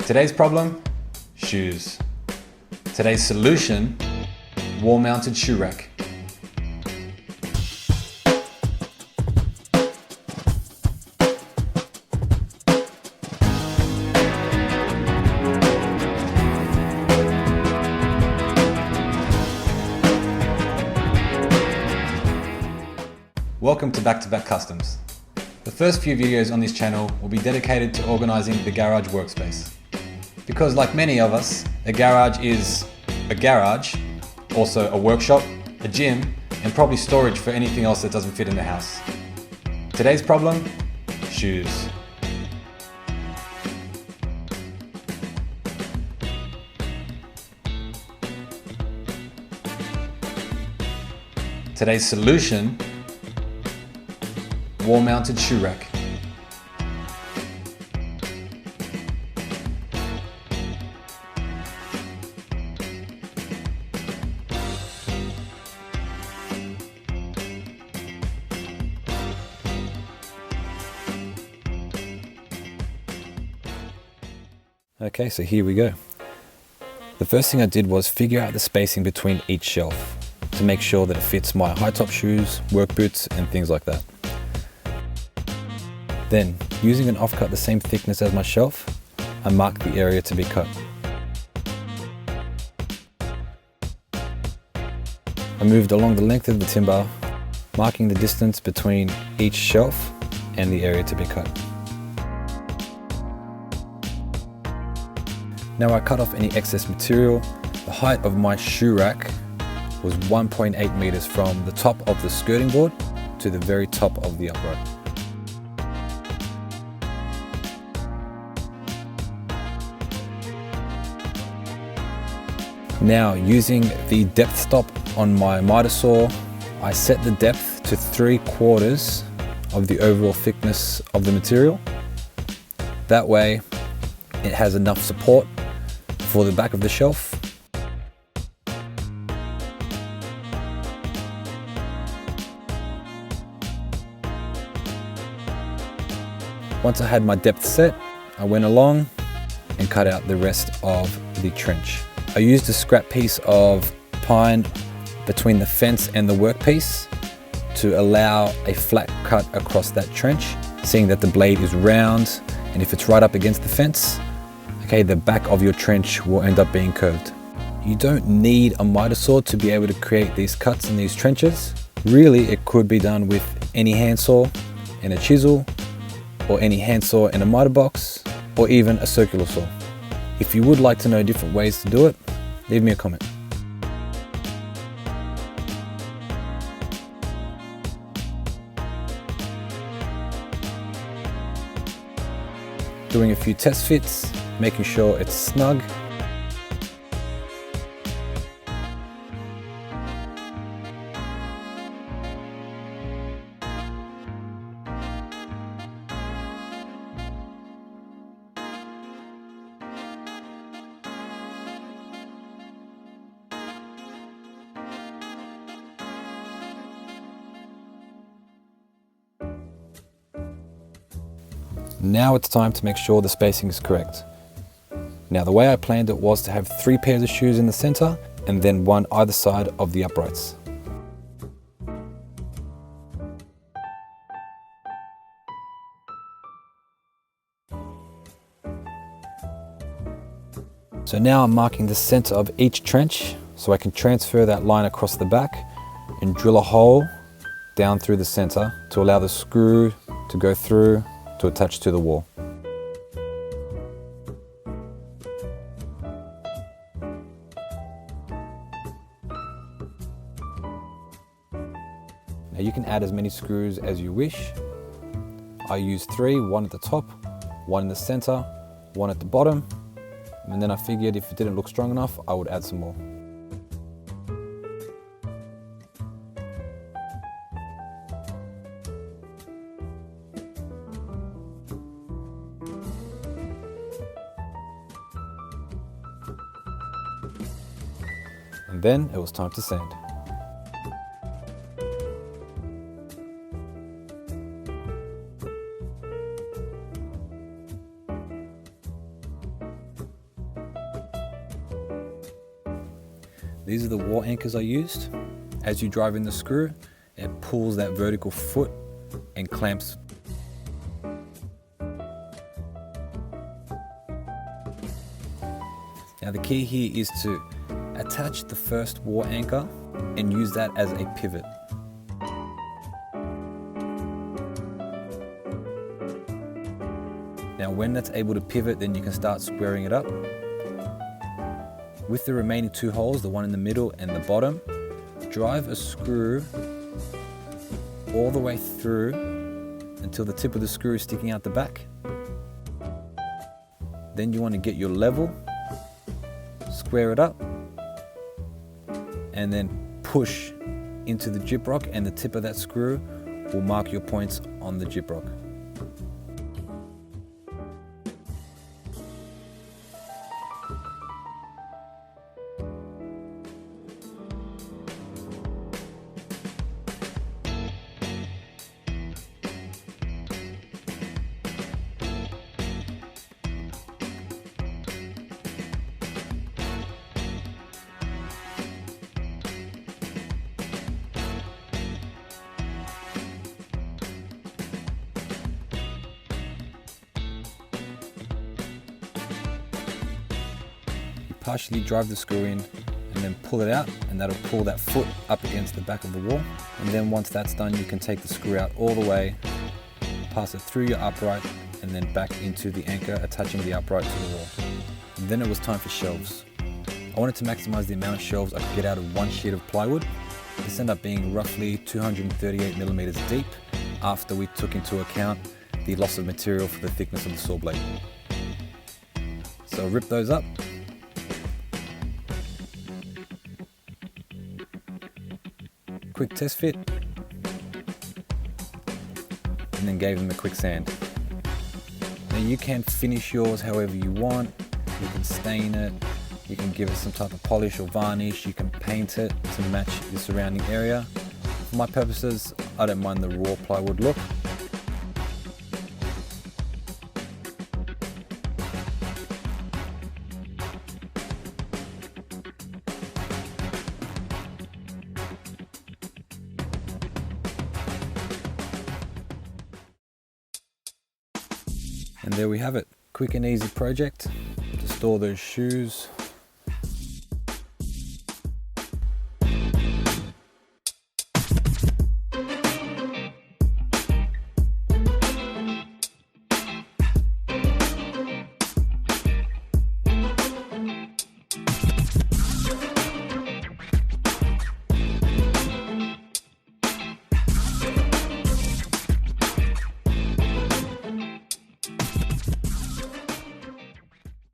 Today's problem, shoes. Today's solution, wall-mounted shoe rack. Welcome to Back-to-Back Customs. The first few videos on this channel will be dedicated to organising the garage workspace. Because like many of us, a garage is a garage, also a workshop, a gym, and probably storage for anything else that doesn't fit in the house. Today's problem, shoes. Today's solution, wall-mounted shoe rack. Okay, so here we go. The first thing I did was figure out the spacing between each shelf to make sure that it fits my high top shoes, work boots, and things like that. Then, using an offcut the same thickness as my shelf, I marked the area to be cut. I moved along the length of the timber, marking the distance between each shelf and the area to be cut. Now I cut off any excess material. The height of my shoe rack was 1.8 meters from the top of the skirting board to the very top of the upright. Now, using the depth stop on my miter saw, I set the depth to 3/4 of the overall thickness of the material. That way, it has enough support for the back of the shelf. Once I had my depth set, I went along and cut out the rest of the trench. I used a scrap piece of pine between the fence and the workpiece to allow a flat cut across that trench, seeing that the blade is round, and if it's right up against the fence, okay, the back of your trench will end up being curved. You don't need a miter saw to be able to create these cuts in these trenches. Really, it could be done with any handsaw and a chisel, or any handsaw and a miter box, or even a circular saw. If you would like to know different ways to do it, leave me a comment. Doing a few test fits, making sure it's snug. Now it's time to make sure the spacing is correct. Now the way I planned it was to have 3 pairs of shoes in the center and then one either side of the uprights. So now I'm marking the center of each trench so I can transfer that line across the back and drill a hole down through the center to allow the screw to go through to attach to the wall. Now you can add as many screws as you wish. I used 3, one at the top, one in the center, one at the bottom, and then I figured if it didn't look strong enough, I would add some more. And then it was time to sand. These are the wall anchors I used. As you drive in the screw, it pulls that vertical foot and clamps. Now the key here is to attach the first wall anchor and use that as a pivot. Now when that's able to pivot, then you can start squaring it up. With the remaining 2 holes, the one in the middle and the bottom, drive a screw all the way through until the tip of the screw is sticking out the back. Then you want to get your level, square it up, and then push into the gyprock, and the tip of that screw will mark your points on the gyprock. Partially drive the screw in and then pull it out, and that'll pull that foot up against the back of the wall. And then once that's done, you can take the screw out all the way, pass it through your upright, and then back into the anchor, attaching the upright to the wall. And then it was time for shelves. I wanted to maximize the amount of shelves I could get out of one sheet of plywood. This ended up being roughly 238 millimeters deep after we took into account the loss of material for the thickness of the saw blade. So rip those up. Quick test fit, and then gave them a quick sand. Now you can finish yours however you want. You can stain it, you can give it some type of polish or varnish, you can paint it to match the surrounding area. For my purposes, I don't mind the raw plywood look. And there we have it. Quick and easy project to store those shoes